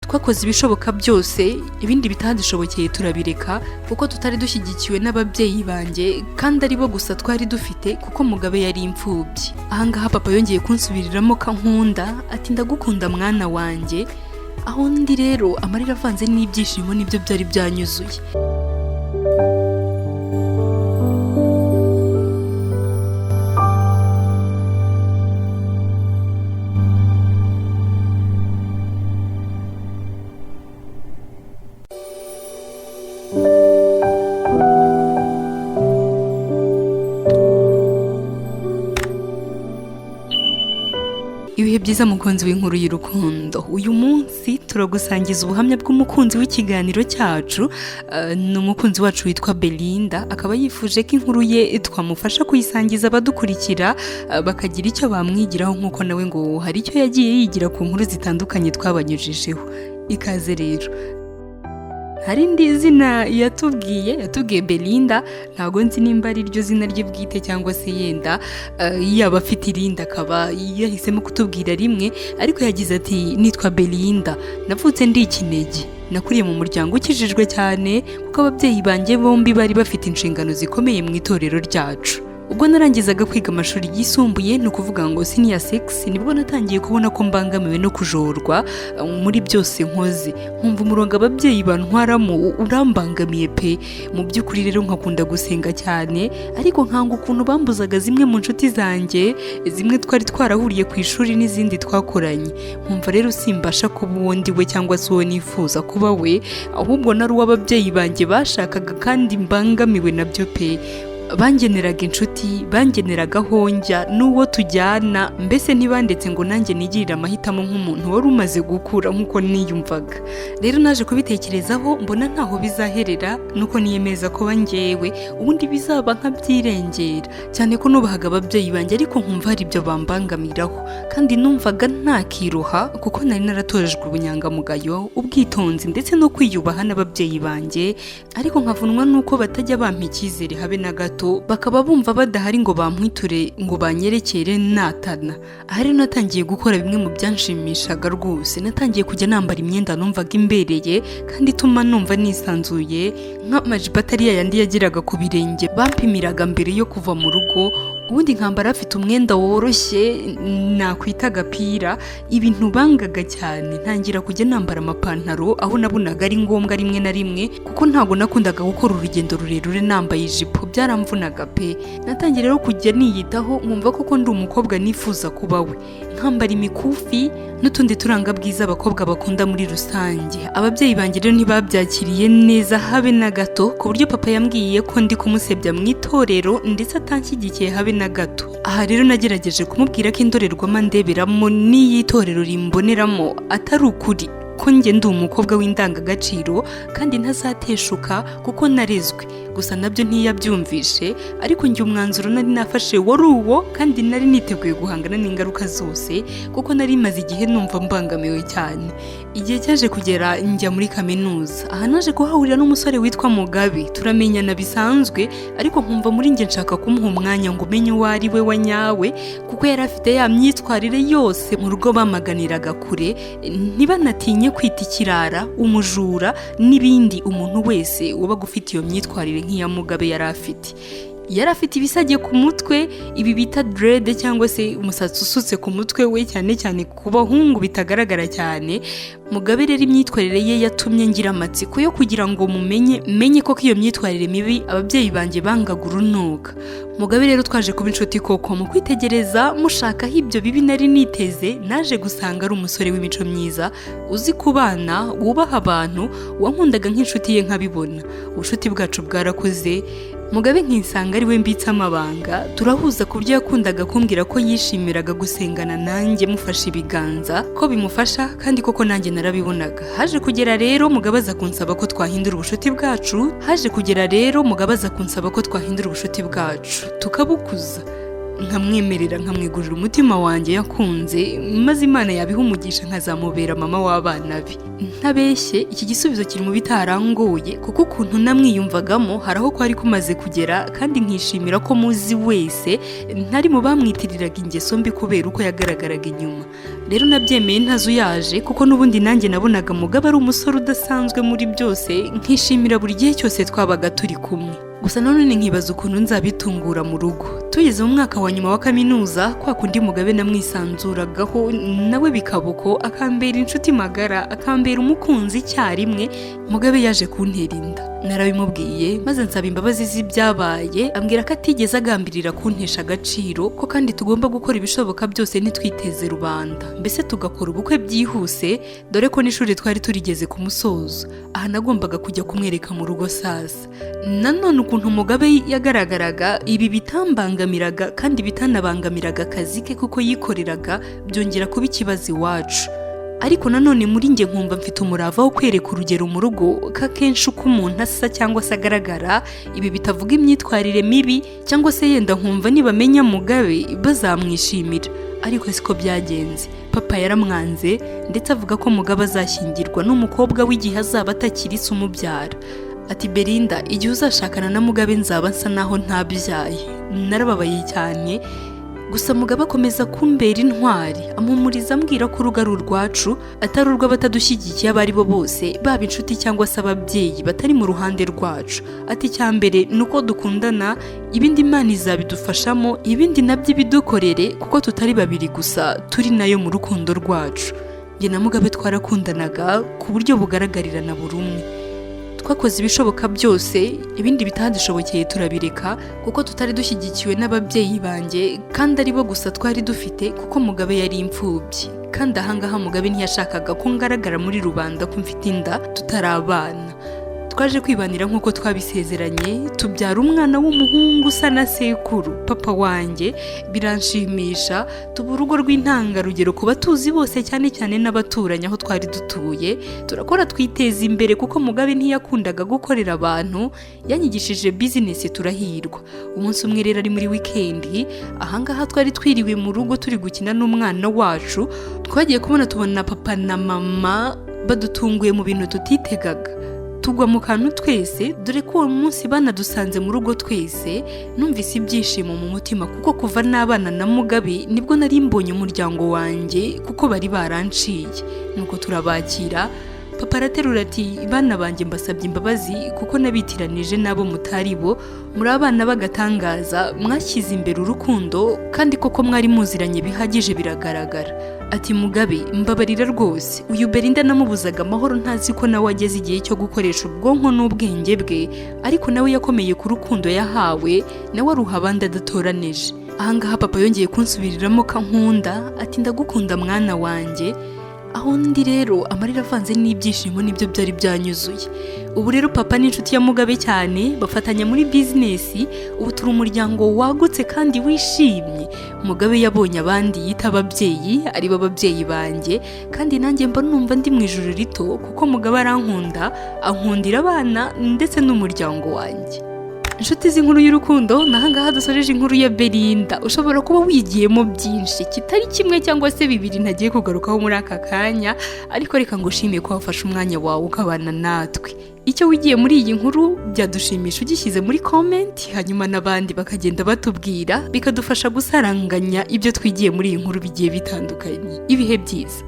twakoze ibishoboka byose, ibindi bitadishobokeye turabireka kuko tutari dushyigikiwe n'ababyeyi banjye kandi ari bo gusa twari dufite kuko Mugabe yari imfubyi. Ahangaha papa yongeye kunsubiriramo kankunda ati ndagukunda mwana wanjye. Aho ndi rero amarira avanze n'ibyishimo nibyo byari byanyuzuye. Ibihe byiza mukunzi w'inkuru y'urukundo. Uyu munsi turagusangiza ubuhamya bw'umukunzi w'ikiganiro cyacu. Ni umukunzi wacu witwa Belinda, akaba yifuje ko inkuru ye twamufasha kuyisangiza abadukurikira bakagira icyo bamwigiraho nk'uko nawe ngo hari icyo yagiye yigira ku nkuru zitandukanye twabanyujijeho. Ikaze rero. Hari indi zina yatubwiye Belinda, ntago nzi nimba ari ryo zina rye bwite cyangwa se yenda yaba afite irindi akaba yahisemo kutubwira rimwe, ariko yagize ati nitwa Belinda, navutse ndi ikinege, nakuriye mu muryango ukijijwe cyane kuko ababyeyi banjye bombi bari bafite inshingano zikomeye mu itorero ryacu. Ubwo narangizaga kwiga amashuri yisumbuye, ni ukuvuga ngo senior 6, nibwo natangiye kubona ko mbangamiwe no kujorwa muri byose nkoze. Nkumva umurongo ababyeyi bantwaramo urambangamiye pe. Mu by'ukuri rero nkakunda gusenga cyane, ariko nkanga ukuntu bambuzaga zimwe mu nshuti zanjye, zimwe twari twarahuriye ku ishuri n'izindi twakoranye. Nkumva rero simbasha kuba uwo ndiwe cyangwa se uwo nifuza kuba we, ahubwo nari uw'ababyeyi banjye bashakaga kandi mbangamiwe nabyo pe. Bangeneraga inshuti, bangeneraga honjya n'uwo tujyana, mbese ntibandetse ngo nanjye nigirire amahitamo nk'umuntu wari umaze gukura nk'uko niyumvaga. Rero naje kubitekerezaho mbona ntaho bizaherera, nuko niyemeza ko njyewe ubundi bizaba nkabyirengera, cyane ko nubahaga ababyeyi banjye ariko nkumva hari ibyo bambangamiraho, kandi numvaga ntakiroha kuko nari naratojejwe ubunyangamugayo, ubwitonzi ndetse no kwiyubaha n'ababyeyi banjye, ariko nkavunwa nuko batajya bampa icyizere habe na gato, bakaba bumva badahari ngo bampwiture ngo banyerekere natana. Aha rero natangiye gukora bimwe mu byanshimishaga rwose. Natangiye kujya nambara imyenda numvaga imbereye kandi ituma numva nisanzuye, nk'amajipo atari yayandi yagiraga ku birenge bampimiraga mbere yo kuva mu rugo, ubundi nkambara afite umwenda woroshye nakwita agapira. Ibintu bangaga cyane, ntangira kujya nambara amapantaro aho nabonaga ari ngombwa rimwe na rimwe, kuko ntago nakundaga gukora urugendo rurerure nambaye ijipo, byaramvunaga pe. Natangira rero kujya niyitaho, nkumva koko ndi umukobwa nifuza kuba we, nkambara imikufi n'utundi turanga bwiza abakobwa bakunda muri rusange. Ababyeyi banjye rero ntibabyakiriye neza habe na gato, ku buryo papa yambwiye ko ndi kumusebya mu itorero ndetse atanshyigikiye habe na gato. Aha rero nagerageje kumubwira ko indorerwamo ndeberamo n'iyitorero rimboneramo atari ukuri, ko njye ndi umukobwa w'indangagaciro kandi ntazateshuka kuko narezwe. Gusa nabyo ntiyabyumvishe, ariko njye umwanzuro nari nafashe wari uwo, kandi nari niteguye guhangana n'ingaruka zose kuko nari maze igihe numva mbangamiwe cyane. Igihe cyaje kugera njya muri kaminuza. Aha naje kuhahurira n'umusore witwa Mugabe, turamenyana bisanzwe, ariko nkumva muri njye nshaka kumuha umwanya ngo umenye uwo ari we wa nyawe, kuko yari afite ya myitwarire yose mu rugo bamaganiraga kure, ntibanatinye kwita ikirara, umujura n'ibindi umuntu wese wabaga ufite iyo myitwarire nk'iya Mugabe yari afite. Yari afite ibisage ku mutwe, ibi bita dread cyangwa se umusatsi usutse ku mutwe we, cyane cyane ku bahungu bitagaragara cyane. Mugabe rero imyitwarire ye yatumye ngira amatsiko yo kugira ngo menye ko iyo myitwarire mibi ababyeyi banjye bangaga urunuka. Mugabe rero twaje kuba inshuti koko, mu kwitegereza mushakaho ibyo bibi nari niteze, naje gusanga ari umusore w'imico myiza, uzi kubana, wubaha abantu, wankundaga nk'inshuti ye nkabibona. Ubushuti bwacu bwarakoze, Mugabe nkisanga ari we mbitse amabanga, turahuza ku byo yakundaga kumbwira ko yishimiraga gusengana nanjye mufashe ibiganza, ko bimufasha kandi koko nanjye narabibonaga. Haje kugera rero Mugabe aza kunsaba ko twahindura ubushuti bwacu, tukabukuza. Nkamwemerera, nkamwegurira umutima wanjye yakunze, maze Imana yabiha umugisha nkazamubera mama w'abana be. Ntabeshye, iki gisubizo kiri mu bitarangoye, kuko ukuntu namwiyumvagamo hari aho kwari kumaze kugera, kandi nkishimira ko muzi wese ntari mu bamwitiriraga ingeso mbi kubera uko yagaragaraga inyuma. rero nabyemeye ntazuyaje kuko n'ubundi nanjye nabonaga Mugabe ari umusore udasanzwe muri byose, nkishimira buri gihe cyose twabaga turi kumwe. Gusa none nkibaza ukuntu nzabitungura mu rugo. Tugeze mu mwaka wa nyuma wa kaminuza, kwa kundi Mugabe namwisanzuragaho nawe bikabuko, akambera inshuti magara, akambera umukunzi icyarimwe. Mugabe yaje kuntera inda, narabimubwiye maze nsaba imbabazi z'ibyabaye, ambwira ko atigeze agambirira kuntesha agaciro, ko kandi tugomba gukora ibishoboka byose ntitwiteze rubanda, mbese tugakora ubukwe byihuse, dore ko n'ishuri twari turigeze ku musozo. Aha nagombaga kujya kumwereka mu rugo sasa. Nanone ukuntu Mugabe yagaragaraga, ibi bitambangamiraga kandi bitanabangamiraga akazi ke kuko yikoreraga, byongera kuba ikibazo iwacu. Ariko nanone muri njye nkumva mfite umurava wo kwereka urugero mu rugo kakenshi uko umuntu asa cyangwa se agaragara, ibi bitavuga imyitwarire mibi, cyangwa se yenda nkumva nibamenya Mugabe bazamwishimira. Ariko siko byagenze. Papa yaramwanze ndetse avuga ko Mugabe azashyingirwa n'umukobwa w'igihe azaba atakiri se umubyara. Ati Belinda, igihe uzashakana na Mugabe nzaba nsa naho ntabyaye. Narababaye cyane. Gusa Mugabe akomeza kumbera intwari, amumuriza ambwira ko urugo ari urwacu, atari urw'abatadushyigikiye abo ari bo bose, baba inshuti cyangwa se ababyeyi batari mu ruhande rwacu. Ati cyambere nuko dukundana, ibindi Imana izabidufashamo, ibindi nabyo ibidukorere kuko tutari babiri gusa, turi nayo mu rukundo rwacu. Njye na Mugabe twarakundanaga ku buryo bugaragarira na buri umwe. Twakoze ibishoboka byose, ibindi bitadishobokeye turabireka kuko tutari dushyigikiwe n'ababyeyi banjye, kandi ari bo gusa twari dufite kuko Mugabe yari imfubyi. Kandi ahangaha Mugabe ntiyashakaga ko ngaragara muri rubanda ko mfite inda tutarabana. Twaje kwibanira nk'uko twabisezeranye, tubyara umwana w'umuhungu usa na sekuru, papa wanjye. Biranshimisha, tuba urugo rw'intangarugero ku batuzi bose, cyane cyane n'abaturanyi aho twari dutuye. Turakora twiteza imbere kuko Mugabe ntiyakundaga gukorera abantu, yanyigishije business turahirwa. Umunsi umwe rero ari muri weekend, ahangaha twari twiriwe mu rugo turi gukina n'umwana wacu, twagiye tubona papa na mama badutunguye mu bintu tutitegaga. Tugwa mu kantu twese, dore ko uwo munsi banadusanze mu rugo twese. Numvise ibyishimo mu mutima kuko kuva n'abana na Mugabe nibwo nari mbonye umuryango wanjye kuko bari baranciye. Nuko turabakira, papa araterura ati bana banjye mbasabye imbabazi kuko nabitiranije n'abo mutari bo, muri abana bagatangaza, mwashyize imbere urukundo kandi koko mwari muziranye bihagije biragaragara. Ati Mugabe mbabarira rwose, uyu Belinda namubuzaga amahoro ntazi ko nawe ageze igihe cyo gukoresha ubwonko n'ubwenge bwe, ariko nawe yakomeye ku rukundo yahawe, nawe aruha abandi adatoranije. Ahangaha papa yongeye kunsubiriramo kankunda, ati ndagukunda mwana wanjye. Aho ndi rero amarira avanze n'ibyishimo nibyo byari byanyuzuye. Ubu rero papa n'inshuti ya Mugabe cyane, bafatanya muri business. Ubu turi umuryango wagutse kandi wishimye. Mugabe yabonye abandi yita ababyeyi, ari bo ababyeyi banjye, kandi nanjye mba numva ndi mu ijuru rito kuko Mugabe arankunda, ankundira abana ndetse n'umuryango wanjye. Inshuti z'inkuru y'urukundo, nahangaha dusoreje inkuru ya Belinda. Ushobora kuba wigiyemo byinshi, kitari kimwe cyangwa se bibiri ntagiye kugarukaho muri aka kanya, ariko reka ngushimiye ko wafashe umwanya wawe ukabana natwe. Icyo wigiye muri iyi nkuru byadushimisha ugishyize muri comment, hanyuma n'abandi bakagenda batubwira, bikadufasha gusaranganya ibyo twigiye muri iyi nkuru bigiye bitandukanye. Ibihe byiza.